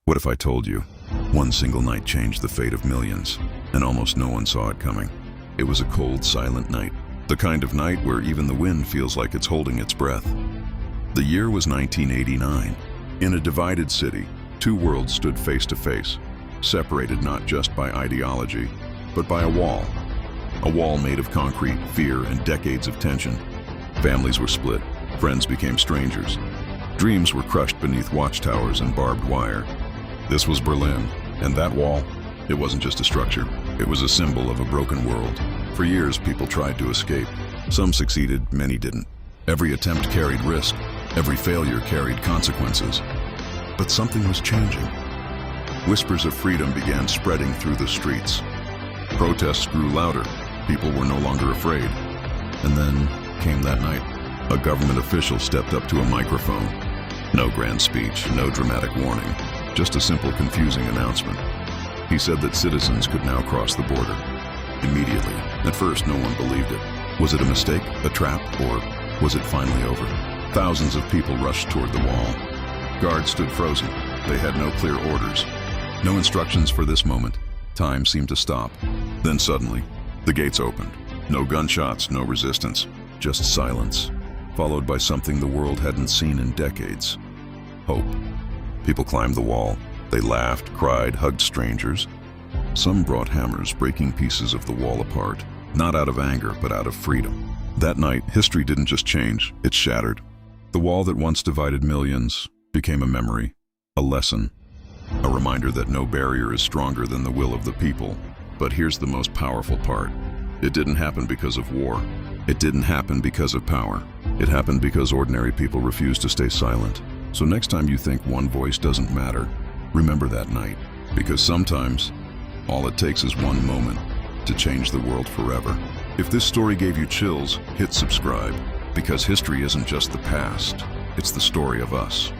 What if I told you? One single night changed the fate of millions, and almost no one saw it coming. It was a cold, silent night. The kind of night where even the wind feels like it's holding its breath. The year was 1989. In a divided city, two worlds stood face to face, separated not just by ideology, but by a wall. A wall made of concrete, fear, and decades of tension. Families were split, friends became strangers. Dreams were crushed beneath watchtowers and barbed wire. This was Berlin, and that wall, it wasn't just a structure. It was a symbol of a broken world. For years, people tried to escape. Some succeeded, many didn't. Every attempt carried risk. Every failure carried consequences. But something was changing. Whispers of freedom began spreading through the streets. Protests grew louder. People were no longer afraid. And then came that night. A government official stepped up to a microphone. No grand speech, no dramatic warning, just a simple, confusing announcement. He said that citizens could now cross the border. Immediately. At first, no one believed it. Was it a mistake, a trap, or was it finally over? Thousands of people rushed toward the wall. Guards stood frozen. They had no clear orders. No instructions for this moment. Time seemed to stop. Then suddenly, the gates opened. No gunshots, no resistance, just silence, followed by something the world hadn't seen in decades. Hope. People climbed the wall. They laughed, cried, hugged strangers. Some brought hammers, breaking pieces of the wall apart, not out of anger, but out of freedom. That night, history didn't just change, it shattered. The wall that once divided millions became a memory, a lesson, a reminder that no barrier is stronger than the will of the people. But here's the most powerful part. It didn't happen because of war. It didn't happen because of power. It happened because ordinary people refused to stay silent. So next time you think one voice doesn't matter, remember that night. Because sometimes, all it takes is one moment to change the world forever. If this story gave you chills, hit subscribe. Because history isn't just the past, it's the story of us.